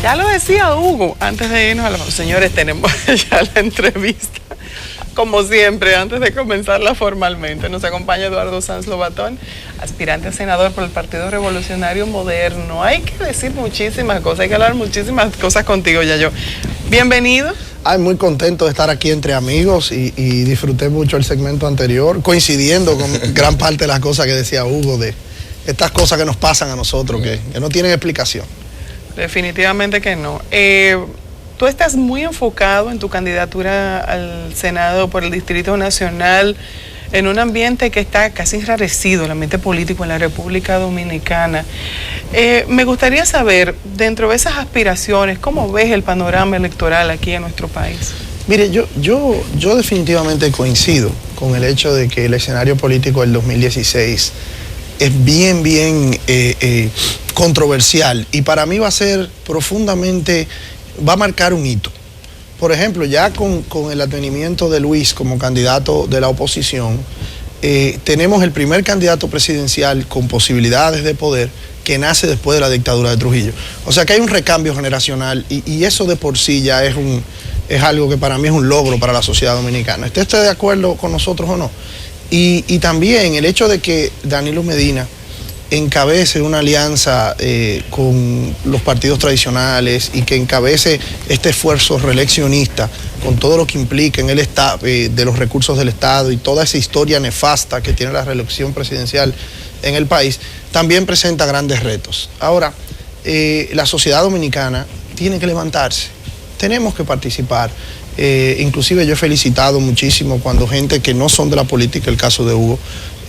Ya lo decía Hugo, antes de irnos a los señores, tenemos ya la entrevista. Como siempre, antes de comenzarla formalmente, nos acompaña Eduardo Sanz Lobatón, aspirante a senador por el Partido Revolucionario Moderno. Hay que decir muchísimas cosas, hay que hablar muchísimas cosas contigo, Yayo. Bienvenido. Ay, muy contento de estar aquí entre amigos y disfruté mucho el segmento anterior, coincidiendo con gran parte de las cosas que decía Hugo, de estas cosas que nos pasan a nosotros, que no tienen explicación. Definitivamente que no. Tú estás muy enfocado en tu candidatura al Senado por el Distrito Nacional en un ambiente que está casi enrarecido, el ambiente político en la República Dominicana. Me gustaría saber, dentro de esas aspiraciones, ¿cómo ves el panorama electoral aquí en nuestro país? Mire, yo definitivamente coincido con el hecho de que el escenario político del 2016 es bien controversial y para mí va a ser profundamente, va a marcar un hito. Por ejemplo, ya con el advenimiento de Luis como candidato de la oposición, tenemos el primer candidato presidencial con posibilidades de poder que nace después de la dictadura de Trujillo. O sea que hay un recambio generacional y eso de por sí ya es algo que para mí es un logro para la sociedad dominicana. ¿Esté de acuerdo con nosotros o no? Y también el hecho de que Danilo Medina encabece una alianza con los partidos tradicionales y que encabece este esfuerzo reeleccionista con todo lo que implica en el Estado, de los recursos del Estado y toda esa historia nefasta que tiene la reelección presidencial en el país, también presenta grandes retos. Ahora, la sociedad dominicana tiene que levantarse, tenemos que participar. Inclusive yo he felicitado muchísimo cuando gente que no son de la política, el caso de Hugo,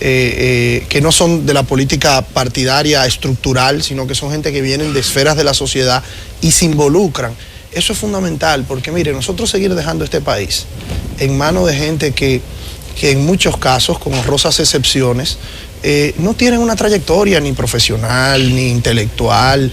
que no son de la política partidaria estructural, sino que son gente que vienen de esferas de la sociedad y se involucran. Eso es fundamental, porque mire, nosotros seguir dejando este país en manos de gente que en muchos casos, con honrosas excepciones, no tienen una trayectoria ni profesional, ni intelectual,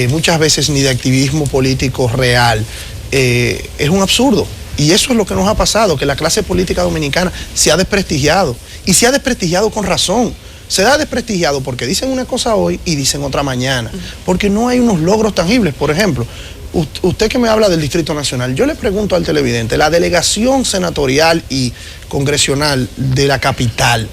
muchas veces ni de activismo político real, es un absurdo. Y eso es lo que nos ha pasado, que la clase política dominicana se ha desprestigiado. Y se ha desprestigiado con razón. Se ha desprestigiado porque dicen una cosa hoy y dicen otra mañana. Porque no hay unos logros tangibles. Por ejemplo, usted que me habla del Distrito Nacional, yo le pregunto al televidente, la delegación senatorial y congresional de la capital,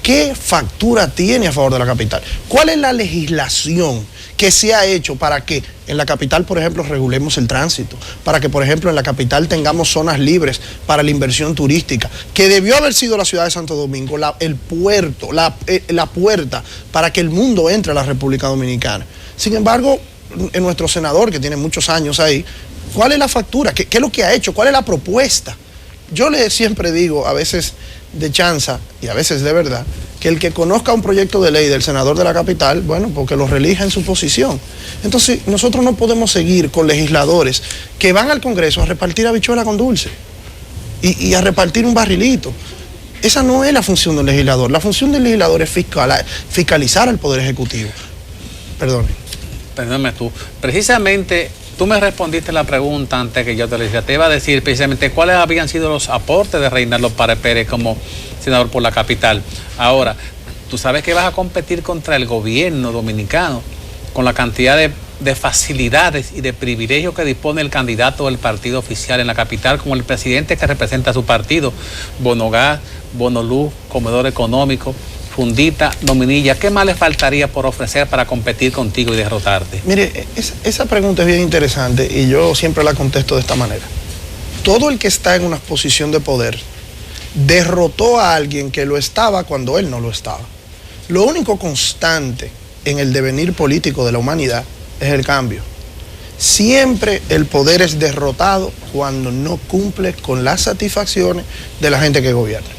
¿qué factura tiene a favor de la capital? ¿Cuál es la legislación que se ha hecho para que en la capital, por ejemplo, regulemos el tránsito? Para que, por ejemplo, en la capital tengamos zonas libres para la inversión turística, que debió haber sido la ciudad de Santo Domingo, el puerto, la puerta para que el mundo entre a la República Dominicana. Sin embargo, en nuestro senador, que tiene muchos años ahí, ¿cuál es la factura? ¿Qué es lo que ha hecho? ¿Cuál es la propuesta? Yo le siempre digo, a veces de chanza y a veces de verdad, que el que conozca un proyecto de ley del senador de la capital, bueno, porque lo relija en su posición. Entonces, nosotros no podemos seguir con legisladores que van al Congreso a repartir habichuela con dulce y a repartir un barrilito. Esa no es la función del legislador. La función del legislador es fiscalizar al Poder Ejecutivo. Perdóname tú. Precisamente, tú me respondiste la pregunta antes que yo te lo decía. Te iba a decir precisamente cuáles habían sido los aportes de Reinaldo Pared Pérez como senador por la capital. Ahora, tú sabes que vas a competir contra el gobierno dominicano con la cantidad de facilidades y de privilegios que dispone el candidato del partido oficial en la capital, como el presidente que representa a su partido, bono gas, bono luz, comedor económico, fundita, nominilla. ¿Qué más le faltaría por ofrecer para competir contigo y derrotarte? Mire, esa pregunta es bien interesante y yo siempre la contesto de esta manera. Todo el que está en una posición de poder derrotó a alguien que lo estaba cuando él no lo estaba. Lo único constante en el devenir político de la humanidad es el cambio. Siempre el poder es derrotado cuando no cumple con las satisfacciones de la gente que gobierna.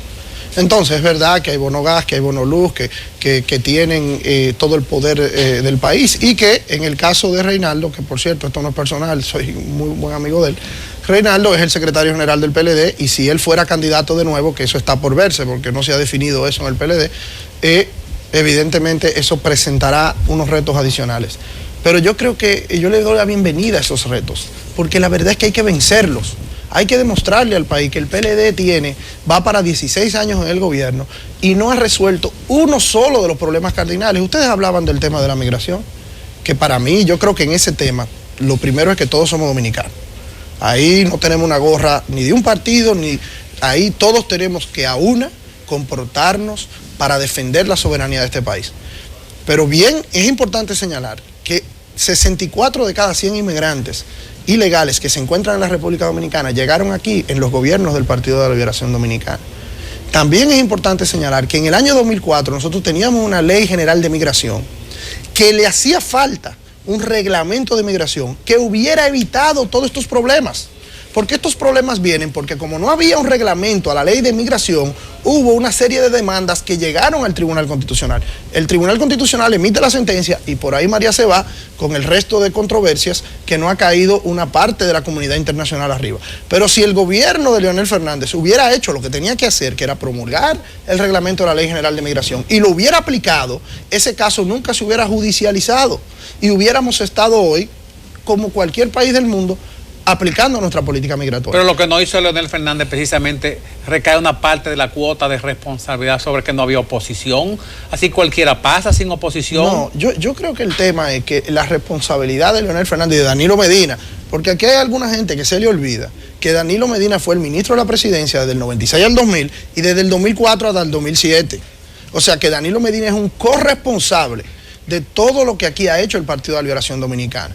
Entonces es verdad que hay bono gas, que hay bono luz, que tienen todo el poder del país y que en el caso de Reinaldo, que por cierto esto no es personal, soy muy buen amigo de él, Reinaldo es el secretario general del PLD y si él fuera candidato de nuevo, que eso está por verse porque no se ha definido eso en el PLD, evidentemente eso presentará unos retos adicionales. Pero yo creo que yo le doy la bienvenida a esos retos, porque la verdad es que hay que vencerlos. Hay que demostrarle al país que el PLD va para 16 años en el gobierno y no ha resuelto uno solo de los problemas cardinales. Ustedes hablaban del tema de la migración, que para mí, yo creo que en ese tema lo primero es que todos somos dominicanos. Ahí no tenemos una gorra ni de un partido, ni ahí todos tenemos que a una comportarnos para defender la soberanía de este país. Pero bien, es importante señalar que 64 de cada 100 inmigrantes ilegales que se encuentran en la República Dominicana llegaron aquí en los gobiernos del Partido de la Liberación Dominicana. También es importante señalar que en el año 2004 nosotros teníamos una ley general de migración que le hacía falta un reglamento de migración que hubiera evitado todos estos problemas. Porque estos problemas vienen porque como no había un reglamento a la ley de migración, hubo una serie de demandas que llegaron al Tribunal Constitucional. El Tribunal Constitucional emite la sentencia y por ahí María se va con el resto de controversias que no ha caído una parte de la comunidad internacional arriba. Pero si el gobierno de Leonel Fernández hubiera hecho lo que tenía que hacer, que era promulgar el reglamento de la Ley General de Migración, y lo hubiera aplicado, ese caso nunca se hubiera judicializado y hubiéramos estado hoy, como cualquier país del mundo, aplicando nuestra política migratoria. Pero lo que no hizo Leonel Fernández precisamente recae una parte de la cuota de responsabilidad sobre que no había oposición. Así cualquiera pasa sin oposición. No, yo creo que el tema es que la responsabilidad de Leonel Fernández y de Danilo Medina, porque aquí hay alguna gente que se le olvida que Danilo Medina fue el ministro de la presidencia desde el 96 al 2000 y desde el 2004 hasta el 2007. O sea que Danilo Medina es un corresponsable de todo lo que aquí ha hecho el Partido de la Liberación Dominicana.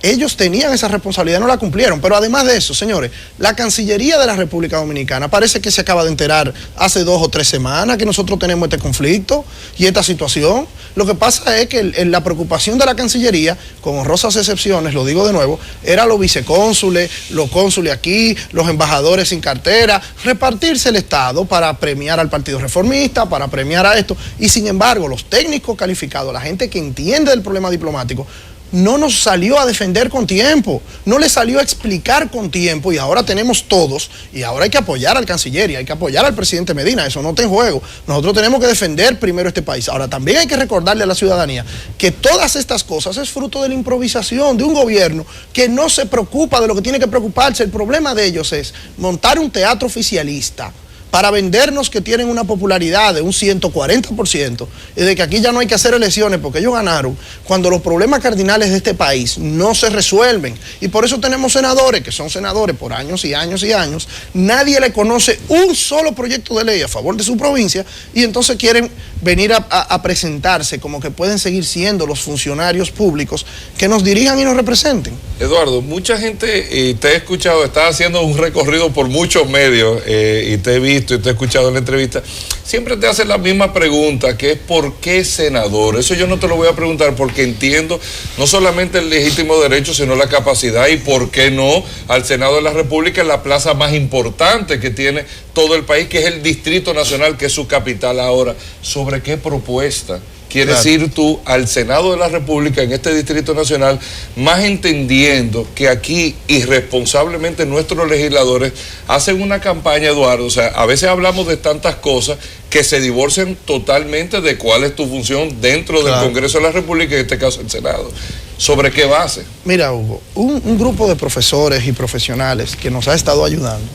Ellos tenían esa responsabilidad, no la cumplieron. Pero además de eso, señores, la Cancillería de la República Dominicana parece que se acaba de enterar hace 2 o 3 semanas que nosotros tenemos este conflicto y esta situación. Lo que pasa es que la preocupación de la Cancillería, con honrosas excepciones, lo digo de nuevo, era los vicecónsules, los cónsules aquí, los embajadores sin cartera, repartirse el Estado para premiar al Partido Reformista, para premiar a esto. Y sin embargo, los técnicos calificados, la gente que entiende del problema diplomático, no nos salió a defender con tiempo, no le salió a explicar con tiempo y ahora tenemos todos, y ahora hay que apoyar al canciller y hay que apoyar al presidente Medina, eso no está en juego. Nosotros tenemos que defender primero este país. Ahora también hay que recordarle a la ciudadanía que todas estas cosas es fruto de la improvisación de un gobierno que no se preocupa de lo que tiene que preocuparse. El problema de ellos es montar un teatro oficialista para vendernos que tienen una popularidad de un 140% y de que aquí ya no hay que hacer elecciones porque ellos ganaron, cuando los problemas cardinales de este país no se resuelven. Y por eso tenemos senadores que son senadores por años y años y años, nadie le conoce un solo proyecto de ley a favor de su provincia y entonces quieren venir a presentarse como que pueden seguir siendo los funcionarios públicos que nos dirijan y nos representen. Eduardo, mucha gente, te he escuchado, estás haciendo un recorrido por muchos medios y te he visto y te he escuchado en la entrevista, siempre te hacen la misma pregunta, que es ¿por qué senador? Eso yo no te lo voy a preguntar porque entiendo no solamente el legítimo derecho, sino la capacidad y por qué no al Senado de la República, en la plaza más importante que tiene todo el país, que es el Distrito Nacional, que es su capital. Ahora, ¿sobre qué propuesta quieres ir tú al Senado de la República en este Distrito Nacional, más entendiendo que aquí irresponsablemente nuestros legisladores hacen una campaña, Eduardo? O sea, a veces hablamos de tantas cosas que se divorcian totalmente de cuál es tu función dentro del Congreso de la República, en este caso el Senado. ¿Sobre qué base? Mira, Hugo, un grupo de profesores y profesionales que nos ha estado ayudando,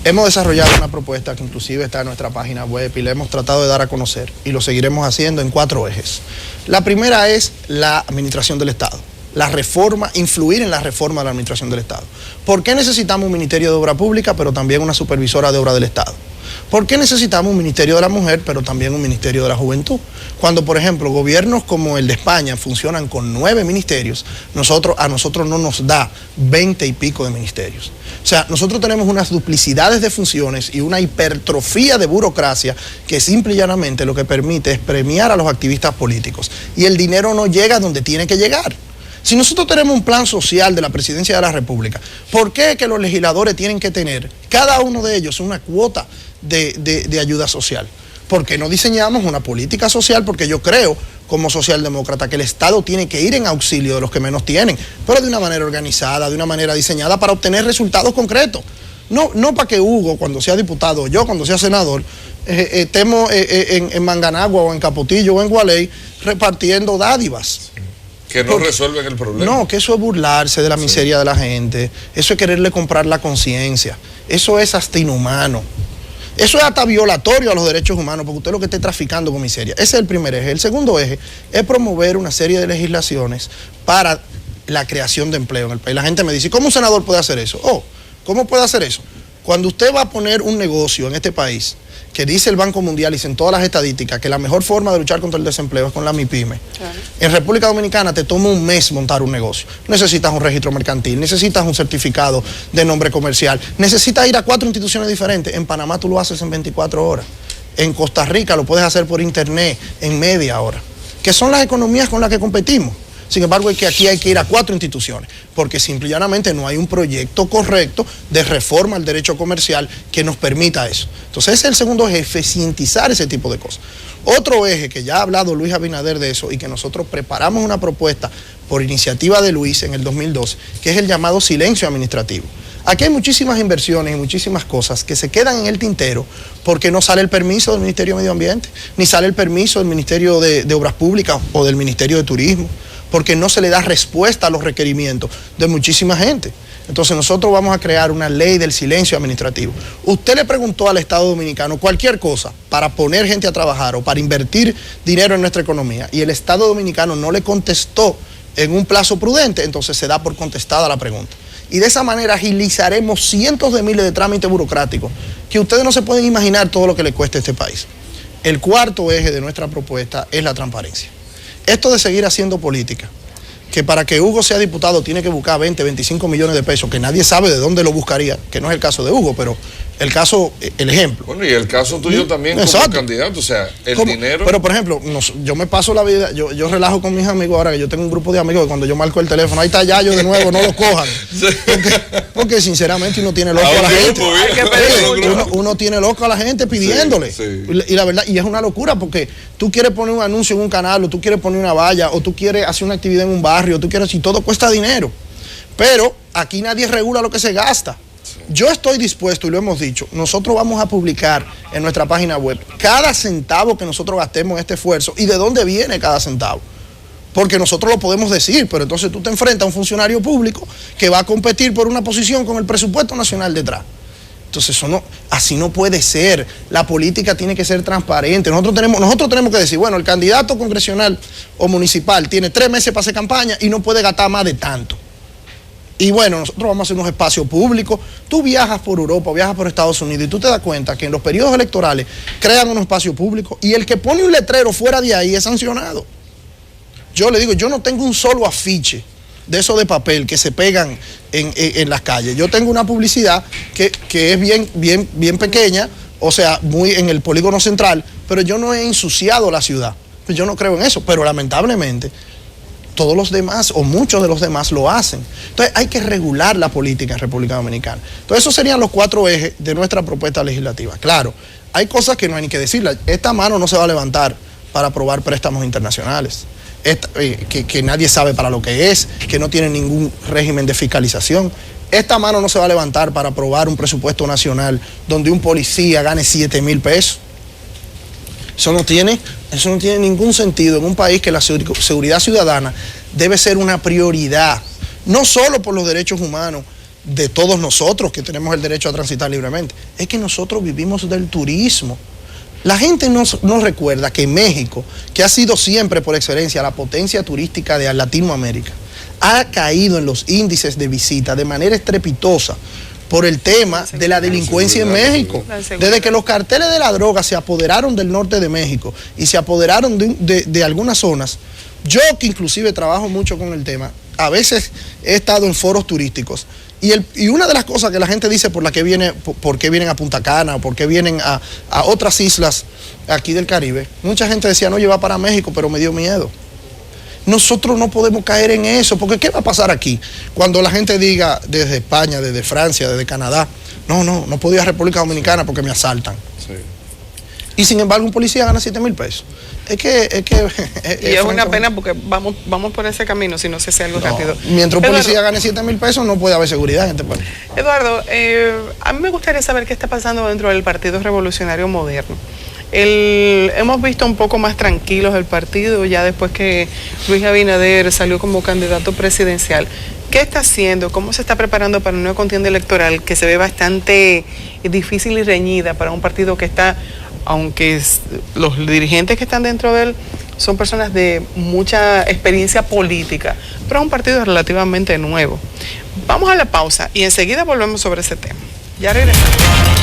hemos desarrollado una propuesta que inclusive está en nuestra página web y la hemos tratado de dar a conocer y lo seguiremos haciendo en 4 ejes. La primera es la administración del Estado, la reforma, influir en la reforma de la administración del Estado. ¿Por qué necesitamos un Ministerio de Obra Pública, pero también una supervisora de obra del Estado? ¿Por qué necesitamos un Ministerio de la Mujer, pero también un Ministerio de la Juventud? Cuando, por ejemplo, gobiernos como el de España funcionan con 9 ministerios, a nosotros no nos da 20 y pico de ministerios. O sea, nosotros tenemos unas duplicidades de funciones y una hipertrofía de burocracia que simple y llanamente lo que permite es premiar a los activistas políticos. Y el dinero no llega donde tiene que llegar. Si nosotros tenemos un plan social de la Presidencia de la República, ¿por qué que los legisladores tienen que tener, cada uno de ellos, una cuota de ayuda social? ¿Por qué no diseñamos una política social? Porque yo creo, como socialdemócrata, que el Estado tiene que ir en auxilio de los que menos tienen, pero de una manera organizada, de una manera diseñada para obtener resultados concretos. No para que Hugo, cuando sea diputado, o yo, cuando sea senador, estemos en Manganagua o en Capotillo o en Gualey repartiendo dádivas. Que no resuelven el problema. No, que eso es burlarse de la miseria de la gente, eso es quererle comprar la conciencia, eso es hasta inhumano. Eso es hasta violatorio a los derechos humanos, porque usted lo que está traficando con miseria. Ese es el primer eje. El segundo eje es promover una serie de legislaciones para la creación de empleo en el país. La gente me dice, ¿cómo un senador puede hacer eso? ¿Cómo puede hacer eso? Cuando usted va a poner un negocio en este país, que dice el Banco Mundial y en todas las estadísticas que la mejor forma de luchar contra el desempleo es con la MIPYME. Claro. En República Dominicana te toma un mes montar un negocio. Necesitas un registro mercantil, necesitas un certificado de nombre comercial, necesitas ir a 4 instituciones diferentes. En Panamá tú lo haces en 24 horas. En Costa Rica lo puedes hacer por internet en media hora. Que son las economías con las que competimos. Sin embargo, aquí hay que ir a 4 instituciones, porque simple y llanamente no hay un proyecto correcto de reforma al derecho comercial que nos permita eso. Entonces, ese es el segundo eje, eficientizar ese tipo de cosas. Otro eje, que ya ha hablado Luis Abinader de eso, y que nosotros preparamos una propuesta por iniciativa de Luis en el 2012, que es el llamado silencio administrativo. Aquí hay muchísimas inversiones y muchísimas cosas que se quedan en el tintero porque no sale el permiso del Ministerio de Medio Ambiente, ni sale el permiso del Ministerio de Obras Públicas o del Ministerio de Turismo, porque no se le da respuesta a los requerimientos de muchísima gente. Entonces nosotros vamos a crear una ley del silencio administrativo. Usted le preguntó al Estado Dominicano cualquier cosa para poner gente a trabajar o para invertir dinero en nuestra economía y el Estado Dominicano no le contestó en un plazo prudente, entonces se da por contestada la pregunta. Y de esa manera agilizaremos cientos de miles de trámites burocráticos que ustedes no se pueden imaginar todo lo que le cuesta a este país. El cuarto eje de nuestra propuesta es la transparencia. Esto de seguir haciendo política, que para que Hugo sea diputado tiene que buscar 20, 25 millones de pesos, que nadie sabe de dónde lo buscaría, que no es el caso de Hugo, pero el caso, el ejemplo. Bueno, y el caso tuyo también como candidato, o sea, el dinero. Pero, por ejemplo, yo me paso la vida, yo relajo con mis amigos ahora, que yo tengo un grupo de amigos que cuando yo marco el teléfono, ahí está Yayo de nuevo, no lo cojan. Porque sinceramente uno tiene loco a la gente. Uno tiene loco a la gente pidiéndole. Sí. Y la verdad, y es una locura porque tú quieres poner un anuncio en un canal, o tú quieres poner una valla, o tú quieres hacer una actividad en un barrio, y todo cuesta dinero. Pero aquí nadie regula lo que se gasta. Yo estoy dispuesto, y lo hemos dicho, nosotros vamos a publicar en nuestra página web cada centavo que nosotros gastemos en este esfuerzo y de dónde viene cada centavo. Porque nosotros lo podemos decir, pero entonces tú te enfrentas a un funcionario público que va a competir por una posición con el presupuesto nacional detrás. Entonces eso no, así no puede ser. La política tiene que ser transparente. Nosotros tenemos que decir, bueno, el candidato congresional o municipal tiene 3 meses para hacer campaña y no puede gastar más de tanto. Y bueno, nosotros vamos a hacer unos espacios públicos. Tú viajas por Europa, viajas por Estados Unidos y tú te das cuenta que en los periodos electorales crean unos espacios públicos y el que pone un letrero fuera de ahí es sancionado. Yo le digo, yo no tengo un solo afiche de esos de papel que se pegan en las calles. Yo tengo una publicidad que es bien pequeña, o sea, muy en el polígono central, pero yo no he ensuciado la ciudad. Yo no creo en eso, pero lamentablemente todos los demás o muchos de los demás lo hacen. Entonces hay que regular la política en República Dominicana. Entonces esos serían los 4 ejes de nuestra propuesta legislativa. Claro, hay cosas que no hay ni que decirlas. Esta mano no se va a levantar para aprobar préstamos internacionales, que nadie sabe para lo que es, que no tiene ningún régimen de fiscalización. Esta mano no se va a levantar para aprobar un presupuesto nacional donde un policía gane 7,000 pesos. Eso no tiene ningún sentido en un país que la seguridad ciudadana debe ser una prioridad, no solo por los derechos humanos de todos nosotros que tenemos el derecho a transitar libremente, es que nosotros vivimos del turismo. La gente no recuerda que México, que ha sido siempre por excelencia la potencia turística de Latinoamérica, ha caído en los índices de visita de manera estrepitosa por el tema de la delincuencia en México. Desde que los carteles de la droga se apoderaron del norte de México y se apoderaron de algunas zonas, yo que inclusive trabajo mucho con el tema, a veces he estado en foros turísticos y una de las cosas que la gente dice por qué vienen a Punta Cana o por qué vienen a otras islas aquí del Caribe, mucha gente decía, no, yo iba para México, pero me dio miedo. Nosotros no podemos caer en eso, porque ¿qué va a pasar aquí? Cuando la gente diga desde España, desde Francia, desde Canadá, no puedo ir a República Dominicana porque me asaltan. Sí. Y sin embargo un policía gana 7,000 pesos. Es una pena porque vamos por ese camino si no se hace algo rápido. Mientras un policía gane 7,000 pesos no puede haber seguridad en este país. Eduardo, a mí me gustaría saber qué está pasando dentro del Partido Revolucionario Moderno. Hemos visto un poco más tranquilos el partido ya después que Luis Abinader salió como candidato presidencial. ¿Qué está haciendo? ¿Cómo se está preparando para una nueva contienda electoral que se ve bastante difícil y reñida para un partido que está, aunque los dirigentes que están dentro de él son personas de mucha experiencia política, pero es un partido relativamente nuevo. Vamos a la pausa y enseguida volvemos sobre ese tema. Ya regresamos.